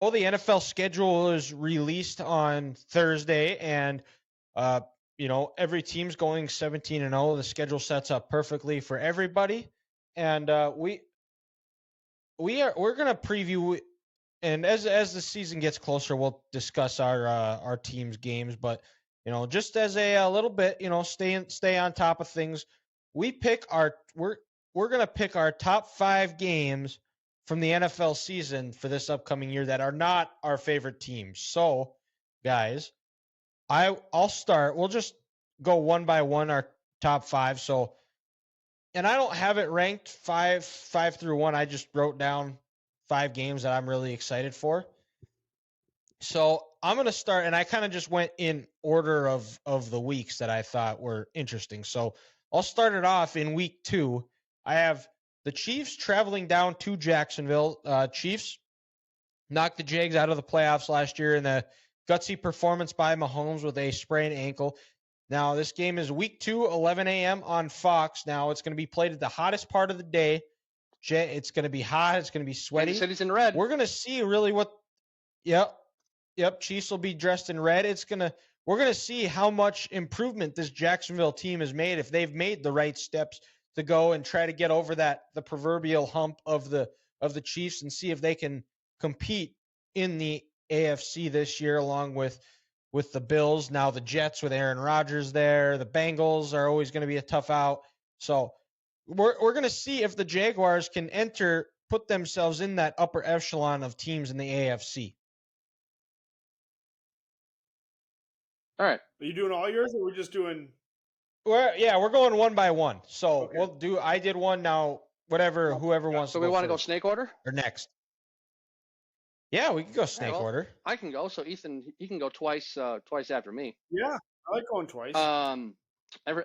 Oh, the NFL schedule is released on Thursday, and uh, every team's going 17-0. The schedule sets up perfectly for everybody, and we're gonna preview. And as the season gets closer, we'll discuss our team's games. But just as a little bit, stay on top of things. We're gonna pick our top 5 games from the NFL season for this upcoming year that are not our favorite teams. So, guys, I'll start. We'll just go one by one our top 5. So, and I don't have it ranked five through one. I just wrote down 5 games that I'm really excited for. So I'm gonna start, and I kind of just went in order of the weeks that I thought were interesting. So I'll start it off in week 2. I have the Chiefs traveling down to Jacksonville. Chiefs knocked the Jags out of the playoffs last year in a gutsy performance by Mahomes with a sprained ankle. Now this game is week 2, 11 a.m. on Fox. Now it's going to be played at the hottest part of the day. It's going to be hot. It's going to be sweaty. Kansas City's in red. We're going to see really what. Yep. Chiefs will be dressed in red. We're gonna see how much improvement this Jacksonville team has made if they've made the right steps to go and try to get over the proverbial hump of the Chiefs and see if they can compete in the AFC this year along with the Bills. Now the Jets with Aaron Rodgers there. The Bengals are always going to be a tough out. So we're going to see if the Jaguars can put themselves in that upper echelon of teams in the AFC. All right. Are you doing all yours, or we're just doing? We're going one by one. So okay. I did one now. Whoever wants. So we want to go snake order or next. Yeah, we can go snake order. I can go. So Ethan, you can go twice after me. Yeah, I like going twice.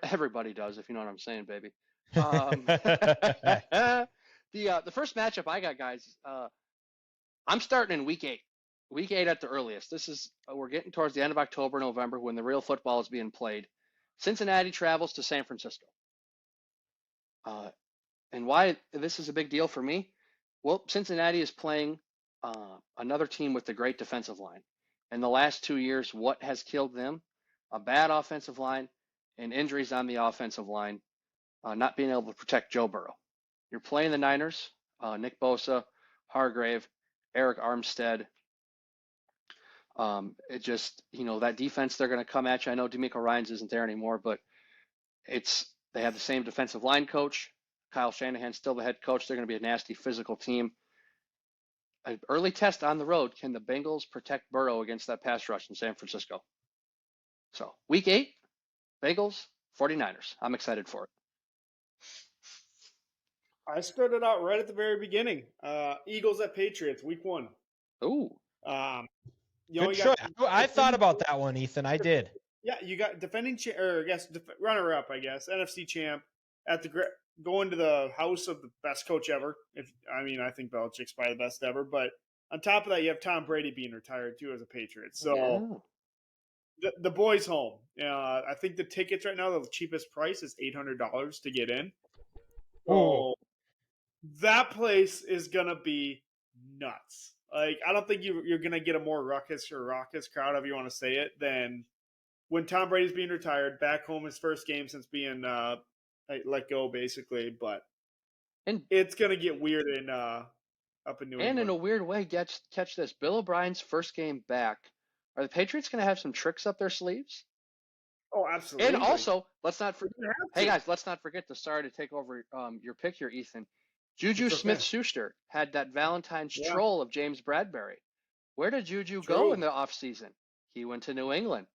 Everybody does, if you know what I'm saying, baby. The first matchup I got, guys. I'm starting in week 8. Week 8 at the earliest. This is we're getting towards the end of October, November, when the real football is being played. Cincinnati travels to San Francisco. And why this is a big deal for me? Well, Cincinnati is playing another team with a great defensive line. In the last 2 years, what has killed them? A bad offensive line and injuries on the offensive line, not being able to protect Joe Burrow. You're playing the Niners, Nick Bosa, Hargrave, Eric Armstead. It just, that defense, they're going to come at you. I know DeMeco Ryans isn't there anymore, but they have the same defensive line coach. Kyle Shanahan's still the head coach. They're going to be a nasty physical team. An early test on the road. Can the Bengals protect Burrow against that pass rush in San Francisco? So week 8, Bengals, 49ers. I'm excited for it. I started out right at the very beginning. Eagles at Patriots, week 1. Ooh. Good choice. I thought about that one, Ethan. I did. Yeah, you got defending runner-up, NFC champ at going to the house of the best coach ever. I think Belichick's probably the best ever, but on top of that, you have Tom Brady being retired too as a Patriot. So the boys' home. I think the tickets right now, the cheapest price is $800 to get in. So that place is gonna be nuts. Like, I don't think you're going to get a more raucous crowd, however you want to say it, than when Tom Brady's being retired, back home, his first game since being let go, basically. But it's going to get weird up in New England. And in a weird way, catch this. Bill O'Brien's first game back. Are the Patriots going to have some tricks up their sleeves? Oh, absolutely. And also, let's not forget. Hey, guys, let's not forget sorry to take over your pick here, Ethan. Juju Smith-Schuster had that Valentine's troll of James Bradbury. Where did Juju go in the offseason? He went to New England.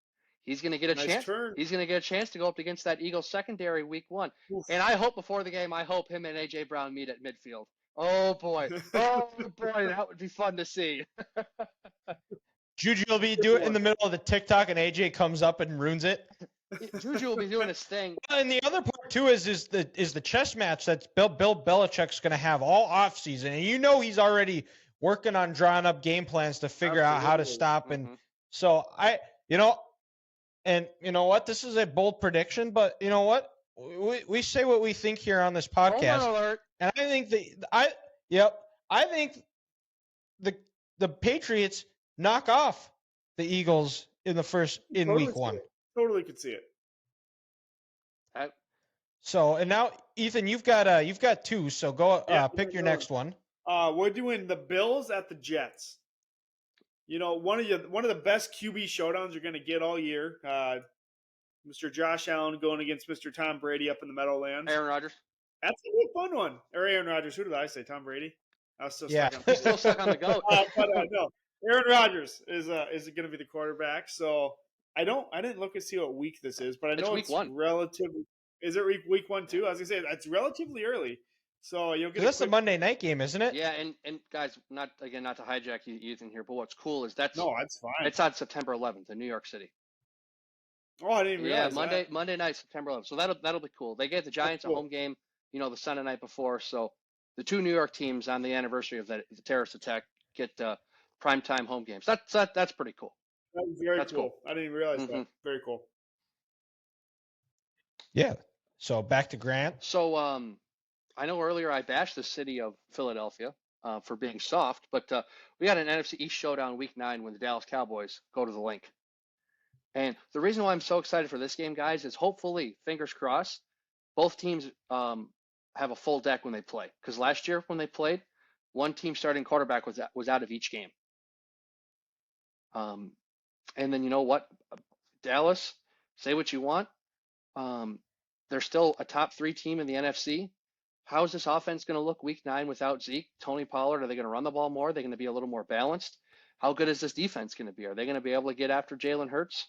He's going to get a chance. He's going to get a chance to go up against that Eagles secondary week 1. Oof. And I hope before the game, him and A.J. Brown meet at midfield. Oh, boy. That would be fun to see. Juju will be doing in the middle of the TikTok, and AJ comes up and ruins it. Juju will be doing his thing. Well, and the other part too is the chess match that Bill Belichick's going to have all off season, and he's already working on drawing up game plans to figure out how to stop. And so and you know what? This is a bold prediction, but you know what? We say what we think here on this podcast, and I think the Patriots knock off the Eagles in week one. Totally could see it. So, and now Ethan, you've got two. So go pick your next one. We're doing the Bills at the Jets. You know, one of the best QB showdowns you're going to get all year. Mr. Josh Allen going against Mr. Tom Brady up in the Meadowlands. Aaron Rodgers. That's a good fun one. Or Aaron Rodgers. Who did I say? Tom Brady. I was still stuck on. He's still stuck on the goat. No, Aaron Rodgers is going to be the quarterback. So I didn't look and see what week this is, but I know it's relatively. Is it week 1 too? I was gonna say it's relatively early, so you'll get. That's a Monday night game, isn't it? Yeah, and guys, not to hijack you, Ethan here, but what's cool is that's fine. It's on September 11th in New York City. Oh, I didn't realize. Yeah, Monday night, September 11th. So that'll be cool. They gave the Giants a home game, the Sunday night before. So the two New York teams on the anniversary of the terrorist attack get primetime home games. That's pretty cool. That's very cool. I didn't even realize that. Very cool. Yeah. So back to Grant. So I know earlier I bashed the city of Philadelphia for being soft, but we got an NFC East showdown week 9 when the Dallas Cowboys go to the Link. And the reason why I'm so excited for this game, guys, is hopefully, fingers crossed, both teams have a full deck when they play. Because last year when they played, one team starting quarterback was out of each game. And then you know what? Dallas, say what you want. They're still a top 3 team in the NFC. How is this offense going to look week 9 without Zeke, Tony Pollard? Are they going to run the ball more? Are they going to be a little more balanced? How good is this defense going to be? Are they going to be able to get after Jalen Hurts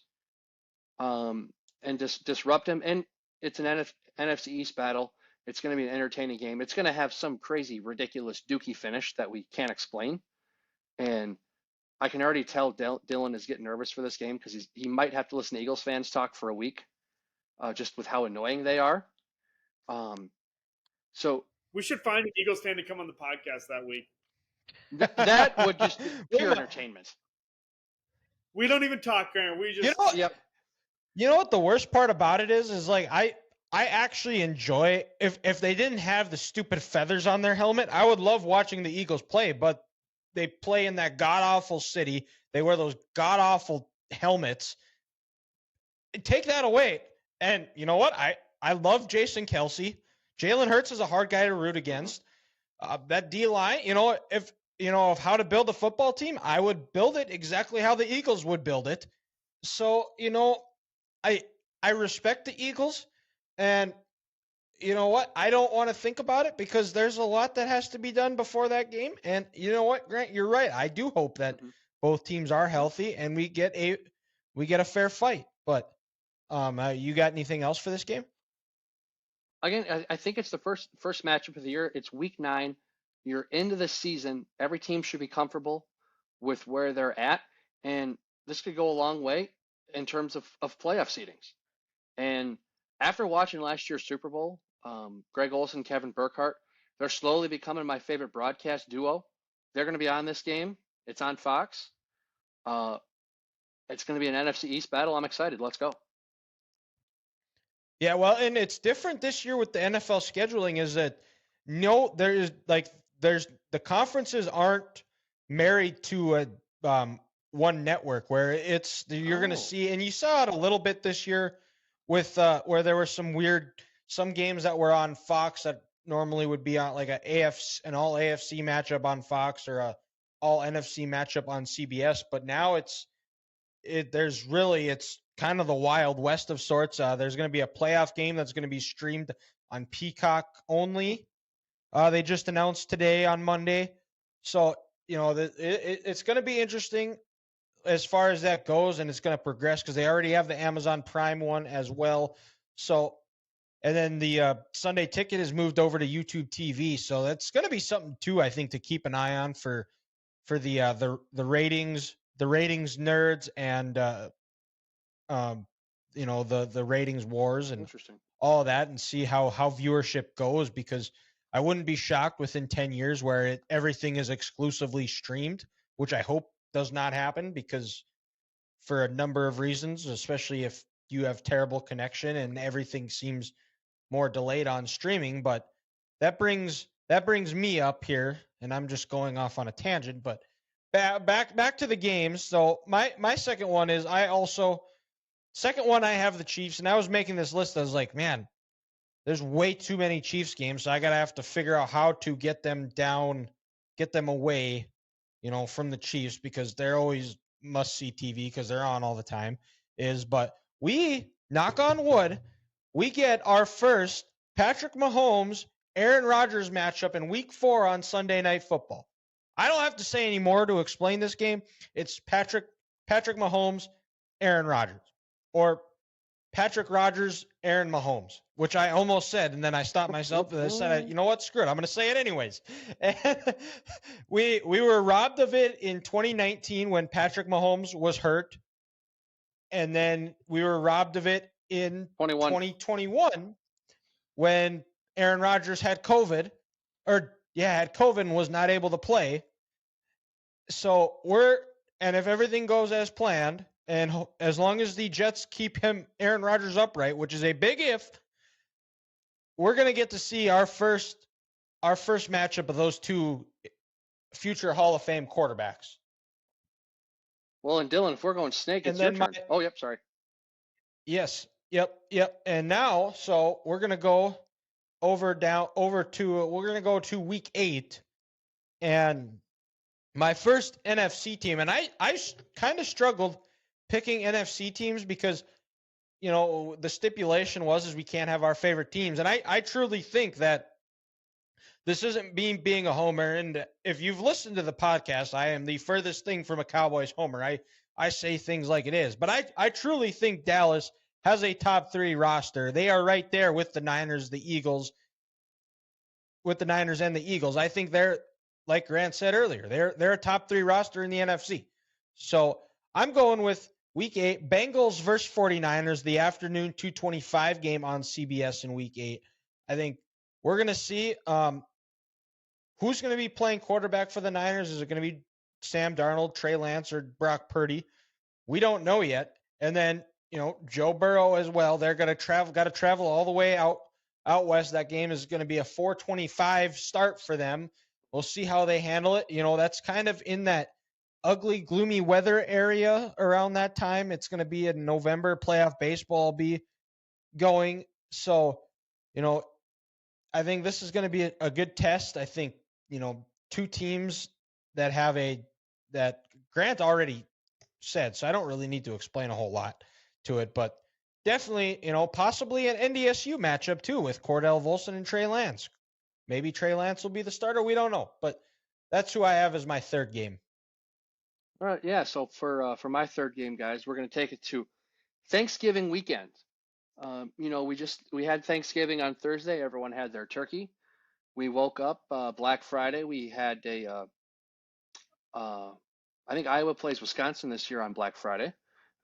and just disrupt him? And it's an NFC East battle. It's going to be an entertaining game. It's going to have some crazy, ridiculous dookie finish that we can't explain. And I can already tell Dylan is getting nervous for this game because he might have to listen to Eagles fans talk for a week. Just with how annoying they are. So we should find an Eagles fan to come on the podcast that week. That would just be pure entertainment. We don't even talk, Grant. We just You know what the worst part about it is like I actually enjoy if they didn't have the stupid feathers on their helmet, I would love watching the Eagles play, but they play in that god awful city. They wear those god awful helmets. Take that away. And you know what? I love Jason Kelce. Jalen Hurts is a hard guy to root against. That D-line, if of how to build a football team, I would build it exactly how the Eagles would build it. So, I respect the Eagles, and you know what? I don't want to think about it because there's a lot that has to be done before that game. And you know what, Grant, you're right. I do hope that both teams are healthy and we get a fair fight. But you got anything else for this game? Again, I think it's the first matchup of the year. It's week 9. You're into the season. Every team should be comfortable with where they're at. And this could go a long way in terms of playoff seedings. And after watching last year's Super Bowl, Greg Olsen, Kevin Burkhardt, they're slowly becoming my favorite broadcast duo. They're going to be on this game. It's on Fox. It's going to be an NFC East battle. I'm excited. Let's go. Yeah, well, and it's different this year with the NFL scheduling is that there's the conferences aren't married to a one network where you're going to see, and you saw it a little bit this year with where there were some games that were on Fox that normally would be on like an all AFC matchup on Fox or a all NFC matchup on CBS, but now it's kind of the Wild West of sorts. There's going to be a playoff game that's going to be streamed on Peacock only. They just announced today on Monday. So, it's going to be interesting as far as that goes, and it's going to progress because they already have the Amazon Prime one as well. So, and then the Sunday Ticket is moved over to YouTube TV. So that's going to be something too, I think, to keep an eye on for the ratings nerds and the ratings wars and all that, and see how viewership goes, because I wouldn't be shocked within 10 years where everything is exclusively streamed, which I hope does not happen, because for a number of reasons, especially if you have terrible connection and everything seems more delayed on streaming. But that brings me up here, and I'm just going off on a tangent, but back to the games. So my second one is I have the Chiefs, and I was making this list. I was like, man, there's way too many Chiefs games, so I gotta have to figure out how to get them away, from the Chiefs because they're always must see TV because they're on all the time. But we knock on wood, we get our first Patrick Mahomes, Aaron Rodgers matchup in Week 4 on Sunday Night Football. I don't have to say any more to explain this game. It's Patrick Mahomes, Aaron Rodgers, or Patrick Rodgers, Aaron Mahomes, which I almost said, and then I stopped myself and I said, you know what, screw it, I'm going to say it anyways. And we were robbed of it in 2019 when Patrick Mahomes was hurt, and then we were robbed of it in 2021 when Aaron Rodgers had COVID, and was not able to play. So and if everything goes as planned, and as long as the Jets keep Aaron Rodgers upright, which is a big if, we're going to get to see our first matchup of those two future Hall of Fame quarterbacks. Well, and Dylan, if we're going snake, it's your turn. Oh, yep, sorry. Yes, yep. And now, so we're going to go we're going to go to Week 8, and my first NFC team, and I kind of struggled picking NFC teams because, the stipulation is we can't have our favorite teams. And I truly think that this isn't being a homer. And if you've listened to the podcast, I am the furthest thing from a Cowboys homer. I say things like it is. But I truly think Dallas has a top 3 roster. They are right there with the Niners, the Eagles, I think they're, like Grant said earlier, they're a top 3 roster in the NFC. So I'm going with Week 8, Bengals versus 49ers, the afternoon 2:25 game on CBS in Week 8. I think we're going to see who's going to be playing quarterback for the Niners. Is it going to be Sam Darnold, Trey Lance, or Brock Purdy? We don't know yet. And then, Joe Burrow as well. They're got to travel all the way out west. That game is going to be a 4:25 start for them. We'll see how they handle it. That's kind of in that ugly, gloomy weather area around that time. It's going to be in November. Playoff baseball will be going. So, I think this is going to be a good test. I think, two teams that have that Grant already said, so I don't really need to explain a whole lot to it, but definitely, possibly an NDSU matchup too with Cordell Volson and Trey Lance. Maybe Trey Lance will be the starter. We don't know, but that's who I have as my third game. All right, yeah. So for my third game, guys, we're going to take it to Thanksgiving weekend. We had Thanksgiving on Thursday. Everyone had their turkey. We woke up Black Friday. We had I think Iowa plays Wisconsin this year on Black Friday.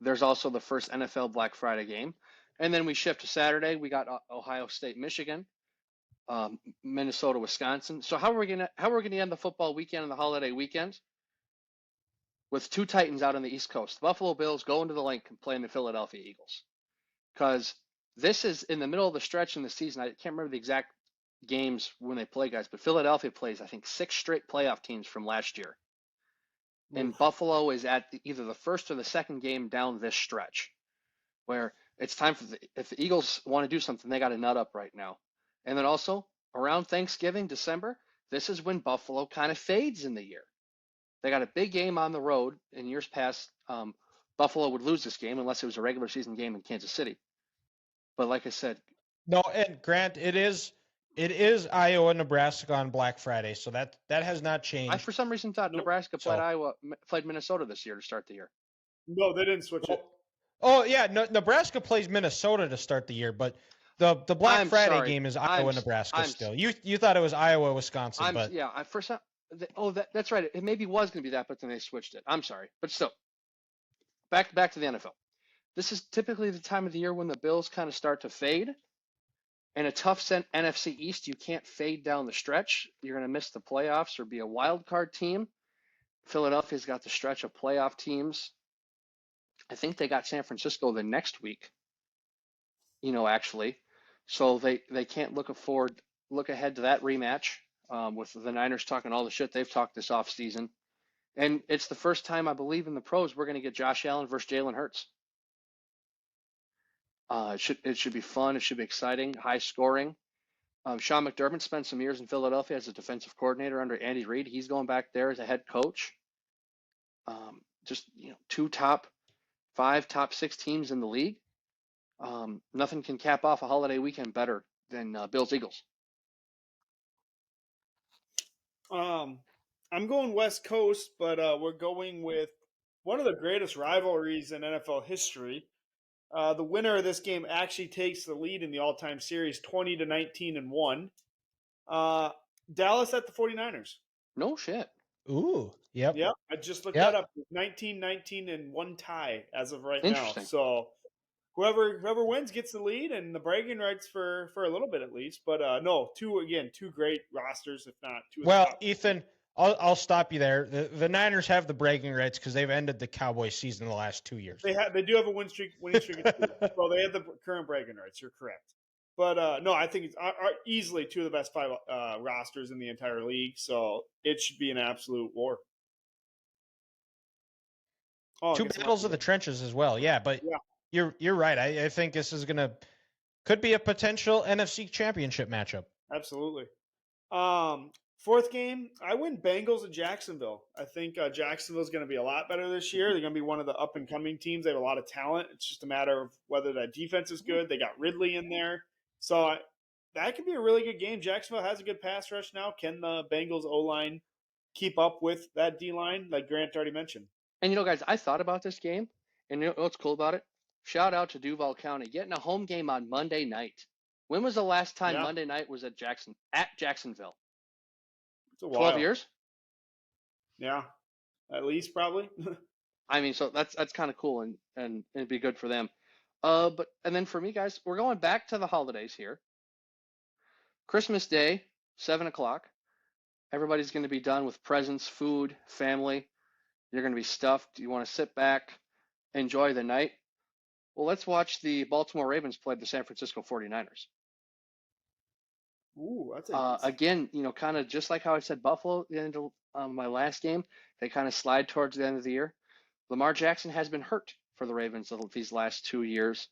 There's also the first NFL Black Friday game, and then we shift to Saturday. We got Ohio State, Michigan, Minnesota, Wisconsin. So how are we gonna end the football weekend and the holiday weekend? With 2 Titans out on the East Coast, the Buffalo Bills going to the Lincoln playing the Philadelphia Eagles, because this is in the middle of the stretch in the season. I can't remember the exact games when they play, guys, but Philadelphia plays, I think, 6 straight playoff teams from last year. And Buffalo is at either the first or the second game down this stretch, where it's time for if the Eagles want to do something, they got to nut up right now. And then also around Thanksgiving, December, this is when Buffalo kind of fades in the year. They got a big game on the road. In years past, Buffalo would lose this game unless it was a regular season game in Kansas City. But like I said, no, and Grant, it is Iowa, Nebraska on Black Friday, so that has not changed. I for some reason thought Nebraska played Minnesota this year to start the year. No, they didn't switch it. Oh yeah, no, Nebraska plays Minnesota to start the year, but the Black Friday game is Iowa, Nebraska still. You thought it was Iowa, Wisconsin, but yeah, that's right. It maybe was going to be that, but then they switched it. I'm sorry, but still, back to the NFL. This is typically the time of the year when the Bills kind of start to fade. In a tough NFC East, you can't fade down the stretch. You're going to miss the playoffs or be a wild card team. Philadelphia's got the stretch of playoff teams. I think they got San Francisco the next week, actually. So they can't look ahead to that rematch with the Niners talking all the shit they've talked this offseason. And it's the first time, I believe, in the pros we're going to get Josh Allen versus Jalen Hurts. It should be fun. It should be exciting, high scoring. Sean McDermott spent some years in Philadelphia as a defensive coordinator under Andy Reid. He's going back there as a head coach. Just 2 top 5, top 6 teams in the league. Nothing can cap off a holiday weekend better than Bills Eagles. I'm going West Coast, but we're going with one of the greatest rivalries in NFL history. The winner of this game actually takes the lead in the all-time series, 20-19 and 1. Dallas at the 49ers. No shit. Ooh, yep. Yep, I just looked that up. 19-19 and 1 tie as of right now. So whoever wins gets the lead and the bragging rights for a little bit at least. But no, two great rosters, if not two. Well, Ethan, I'll stop you there. The Niners have the bragging rights because they've ended the Cowboys season the last 2 years. They do have a winning streak. Well, they have the current bragging rights. You're correct. But no, I think it's easily 2 of the best 5 rosters in the entire league. So it should be an absolute war. 2 battles of the trenches as well. Yeah, but you're right. I think this is could be a potential NFC championship matchup. Absolutely. 4th game, I win Bengals and Jacksonville. I think Jacksonville's going to be a lot better this year. They're going to be one of the up-and-coming teams. They have a lot of talent. It's just a matter of whether that defense is good. They got Ridley in there. So that could be a really good game. Jacksonville has a good pass rush now. Can the Bengals O-line keep up with that D-line, like Grant already mentioned? And, guys, I thought about this game, and you know what's cool about it? Shout out to Duval County getting a home game on Monday night. When was the last time Monday night was at Jacksonville? 12 years? Yeah, at least probably. I mean, so that's kind of cool, and it'd be good for them. And then for me, guys, we're going back to the holidays here. Christmas Day, 7:00. Everybody's going to be done with presents, food, family. You're going to be stuffed. You want to sit back, enjoy the night. Well, let's watch the Baltimore Ravens play the San Francisco 49ers. Ooh, that's again, kind of just like how I said Buffalo at the end of my last game, they kind of slide towards the end of the year. Lamar Jackson has been hurt for the Ravens these last 2 years,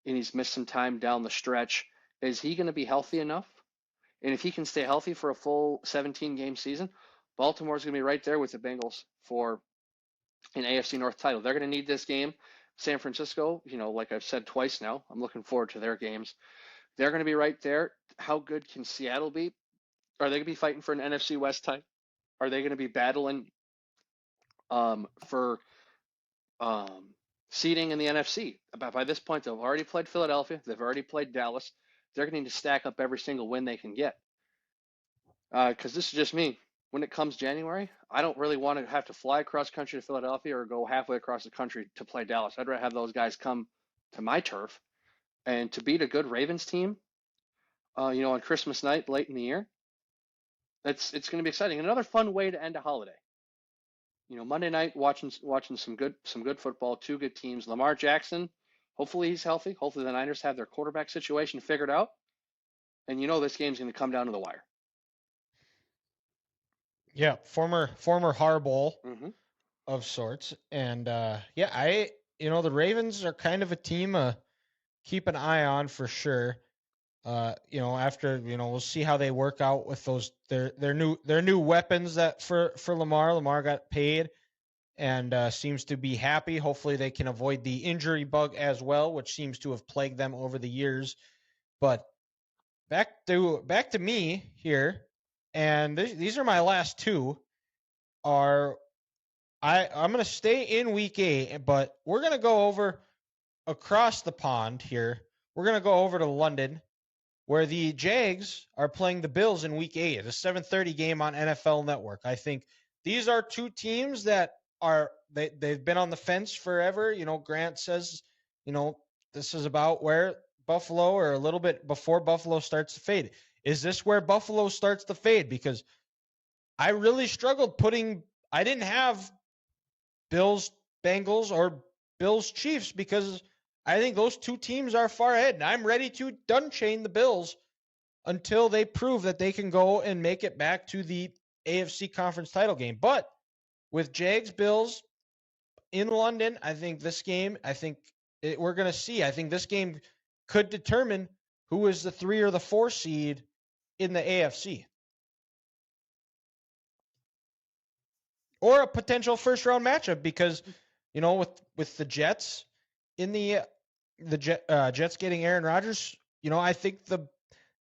and he's missed some time down the stretch. Is he going to be healthy enough? And if he can stay healthy for a full 17-game season, Baltimore's going to be right there with the Bengals for an AFC North title. They're going to need this game. San Francisco, like I've said twice now, I'm looking forward to their games. They're going to be right there. How good can Seattle be? Are they going to be fighting for an NFC West title? Are they going to be battling for seeding in the NFC? By this point, they've already played Philadelphia. They've already played Dallas. They're going to need to stack up every single win they can get. Because this is just me. When it comes January, I don't really want to have to fly across country to Philadelphia or go halfway across the country to play Dallas. I'd rather have those guys come to my turf. And to beat a good Ravens team, on Christmas night, late in the year, it's going to be exciting. Another fun way to end a holiday. Monday night, watching some good football, 2 good teams. Lamar Jackson, hopefully he's healthy. Hopefully the Niners have their quarterback situation figured out. And this game's going to come down to the wire. Yeah, former Harbaugh of sorts, and the Ravens are kind of a team keep an eye on for sure. After we'll see how they work out with those their new weapons that for Lamar. Lamar got paid and seems to be happy. Hopefully they can avoid the injury bug as well, which seems to have plagued them over the years. But back to me here. And these are my last 2. I'm going to stay in week 8, but we're going to go over across the pond here. We're going to go over to London, where the Jags are playing the Bills in week 8. It's a 7:30 game on NFL Network. I think these are 2 teams that they've been on the fence forever. Grant says, this is about where Buffalo, or a little bit before Buffalo starts to fade. Is this where Buffalo starts to fade? Because I really struggled I didn't have Bills Bengals or Bills Chiefs because I think those 2 teams are far ahead. And I'm ready to chain the Bills until they prove that they can go and make it back to the AFC conference title game. But with Jags Bills in London, I think this game, we're going to see. I think this game could determine who is the 3 or the 4 seed in the AFC. Or a potential first round matchup because, with the Jets in the Jets getting Aaron Rodgers, I think the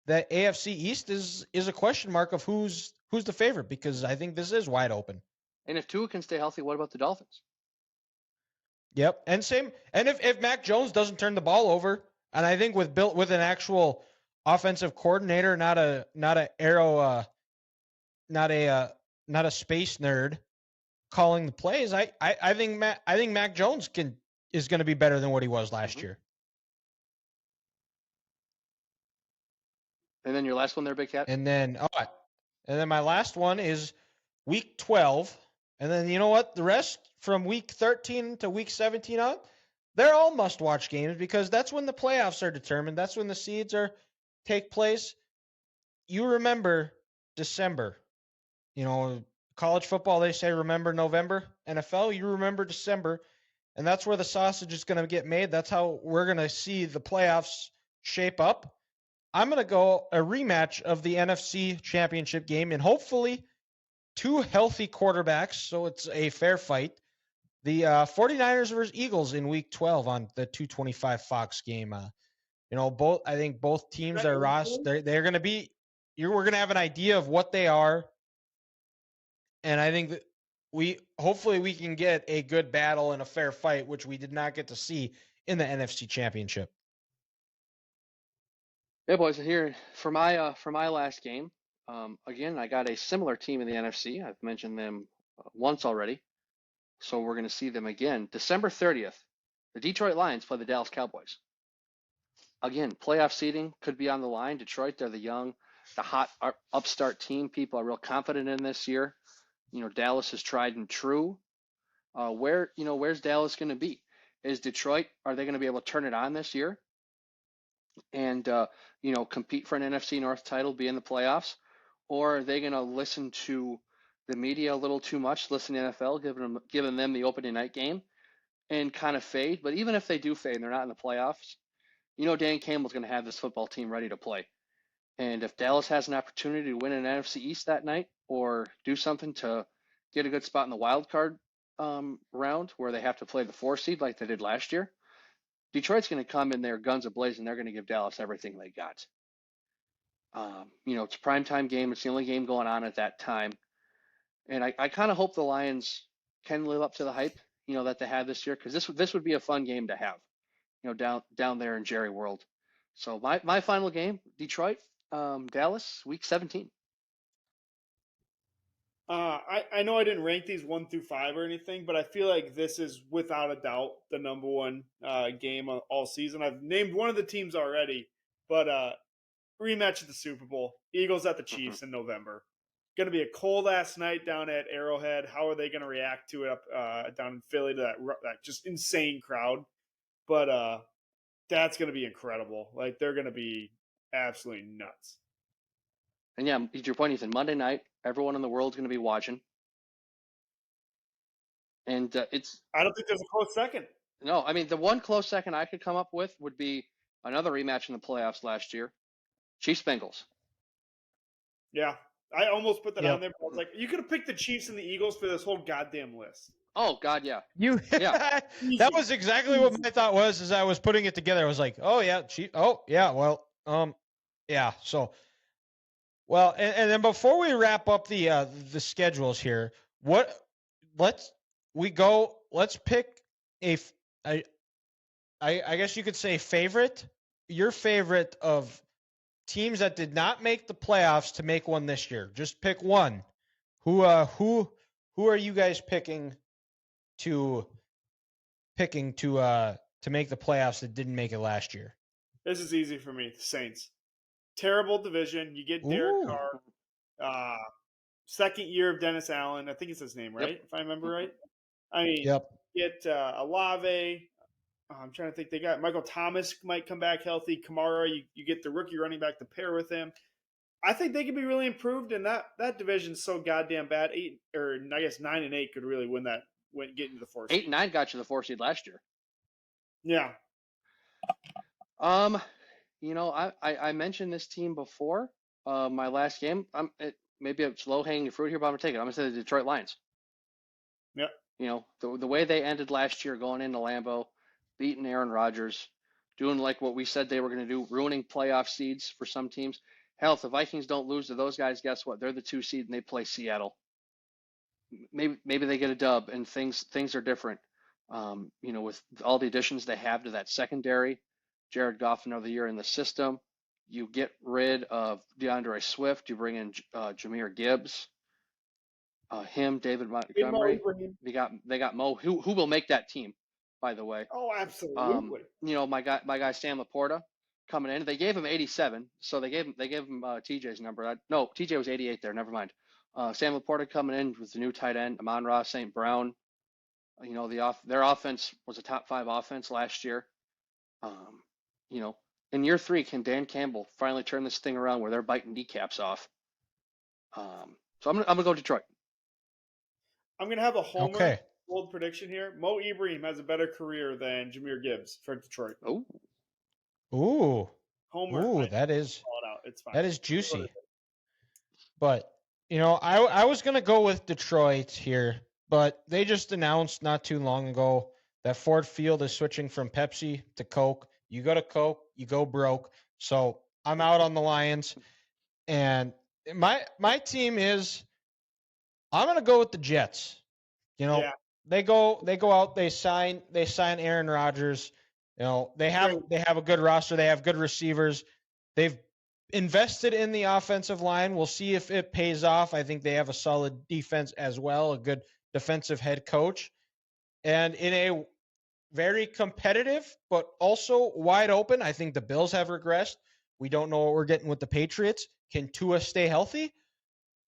AFC East is a question mark of who's the favorite because I think this is wide open. And if Tua can stay healthy, what about the Dolphins? Yep, and if Mac Jones doesn't turn the ball over, and I think with an actual offensive coordinator, not a space nerd calling the plays, I think Mac Jones is going to be better than what he was last year. And then your last one there, Big Cat? And then my last one is week 12. And then you know what? The rest from week 13 to week 17 on, they're all must-watch games because that's when the playoffs are determined. That's when the seeds take place. You remember December. College football, they say remember November. NFL, you remember December. And that's where the sausage is going to get made. That's how we're going to see the playoffs shape up. I'm going to go a rematch of the NFC Championship game and hopefully 2 healthy quarterbacks, so it's a fair fight. The 49ers versus Eagles in week 12 on the 225 Fox game. I think both teams are rostered. They're going to be we're going to have an idea of what they are. And I think that hopefully we can get a good battle and a fair fight, which we did not get to see in the NFC Championship. Yeah, boys, here for my last game. Again, I got a similar team in the NFC. I've mentioned them once already, so we're going to see them again. December 30th, the Detroit Lions play the Dallas Cowboys. Again, playoff seeding could be on the line. Detroit, they're the hot upstart team. People are real confident in this year. Dallas is tried and true. Where's Dallas going to be? Is Detroit, are they going to be able to turn it on this year and compete for an NFC North title, be in the playoffs? Or are they going to listen to the media a little too much, listen to NFL, giving them the opening night game and kind of fade? But even if they do fade and they're not in the playoffs, Dan Campbell's going to have this football team ready to play. And if Dallas has an opportunity to win an NFC East that night or do something to get a good spot in the wild card round where they have to play the 4 seed like they did last year, Detroit's going to come in there guns a-blazing. They're going to give Dallas everything they got. It's a primetime game. It's the only game going on at that time. And I kind of hope the Lions can live up to the hype, that they had this year, because this would be a fun game to have, down there in Jerry World. So my final game, Detroit, Dallas, week 17. I know I didn't rank these 1 through 5 or anything, but I feel like this is without a doubt the number one game all season. I've named one of the teams already, but rematch at the Super Bowl, Eagles at the Chiefs in November. Going to be a cold ass night down at Arrowhead. How are they going to react to it up down in Philly to that just insane crowd? But that's going to be incredible. Like, they're going to be absolutely nuts. And yeah, to your point, Ethan, Monday night, everyone in the world's going to be watching. And I don't think there's a close second. No, I mean, the one close second I could come up with would be another rematch in the playoffs last year. Chiefs Bengals. Yeah. I almost put that on there, but I was like, you could have picked the Chiefs and the Eagles for this whole goddamn list. Oh God, yeah. That was exactly what my thought was as I was putting it together. I was like, oh yeah, yeah. So, and then before we wrap up the schedules here, let's pick I guess you could say your favorite of teams that did not make the playoffs to make one this year. Just pick one. Who are you guys picking to make the playoffs that didn't make it last year? This is easy for me. The Saints. Terrible division. You get Derek Carr. Second year of Dennis Allen. I think it's his name, right? Yep. If I remember right. I mean, get Olave. I'm trying to think. They got Michael Thomas might come back healthy. Kamara, you get the rookie running back to pair with him. I think they could be really improved, and that division's so goddamn bad. 9 and 8 could really win that. Get into the 4 seed. 8 and 9 got you the 4 seed last year. Yeah. I mentioned this team before. My last game. Maybe it's low hanging fruit here, but I'm gonna take it. I'm gonna say the Detroit Lions. Yep. The way they ended last year, going into Lambeau, beating Aaron Rodgers, doing like what we said they were gonna do, ruining playoff seeds for some teams. Hell, if the Vikings don't lose to those guys, guess what? They're the 2 seed and they play Seattle. Maybe they get a dub and things are different. With all the additions they have to that secondary, Jared Goff another year in the system. You get rid of DeAndre Swift. You bring in Jahmyr Gibbs. David Montgomery. They got Mo, who will make that team, by the way. Oh, absolutely. My guy Sam Laporta coming in. They gave him 87, so they gave him TJ's number. No, TJ was 88 there. Never mind. Sam Laporta coming in with the new tight end, Amon-Ra St. Brown. Their offense was a top 5 offense last year. In year 3, can Dan Campbell finally turn this thing around where they're biting kneecaps off? So I'm gonna go Detroit. I'm gonna have a homer bold prediction here. Mo Ibrahim has a better career than Jahmyr Gibbs for Detroit. Ooh. Homer. Ooh, that is it's fine. That is juicy. But I was gonna go with Detroit here, but they just announced not too long ago that Ford Field is switching from Pepsi to Coke. You go to Coke, you go broke. So I'm out on the Lions, and my team is. I'm gonna go with the Jets. They go out, they sign Aaron Rodgers. They have a good roster, they have good receivers. They've invested in the offensive line. We'll see if it pays off. I think they have a solid defense as well, a good defensive head coach. And in a very competitive but also wide open, I think the Bills have regressed. We don't know what we're getting with the Patriots. Can Tua stay healthy?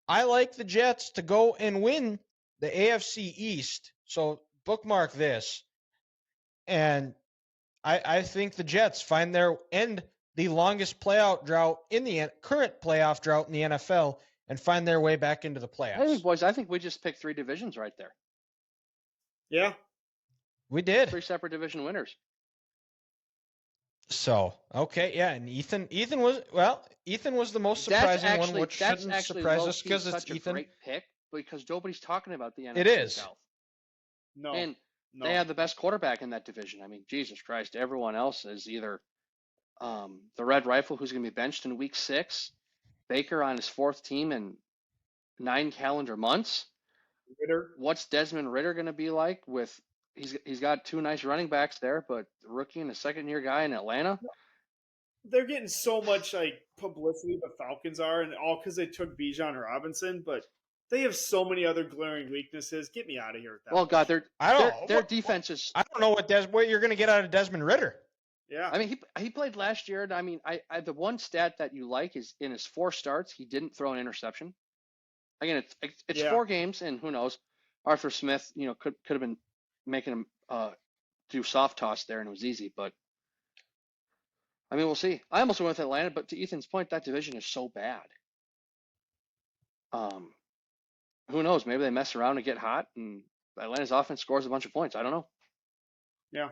I like the Jets to go and win the AFC East. So bookmark this. And I think the Jets find their end the longest playoff drought in the current playoff drought in the NFL and find their way back into the playoffs. Hey, boys, I think we just picked 3 divisions right there. Yeah. We did. 3 separate division winners. So, okay, yeah, and Ethan was the most surprising one, which shouldn't surprise us because it's Ethan. Great pick because nobody's talking about the NFC It is. South. No. And they have the best quarterback in that division. I mean, Jesus Christ, everyone else is either the Red Rifle, who's going to be benched in week 6, Baker on his 4th team in 9 calendar months. Ritter. What's Desmond Ritter going to be like with he's got 2 nice running backs there, but the rookie and a second-year guy in Atlanta? They're getting so much publicity, the Falcons are, and all because they took Bijan Robinson, but they have so many other glaring weaknesses. Get me out of here with that. Well, God, their defense is. I don't know what you're going to get out of Desmond Ritter. Yeah, I mean, he played last year, and I mean, I the one stat that you like is in his 4 starts, he didn't throw an interception. Again, it's 4 games, and who knows? Arthur Smith, could have been making him do soft toss there, and it was easy, but. I mean, we'll see. I almost went with Atlanta, but to Ethan's point, that division is so bad. Who knows? Maybe they mess around and get hot, and Atlanta's offense scores a bunch of points. I don't know. Yeah.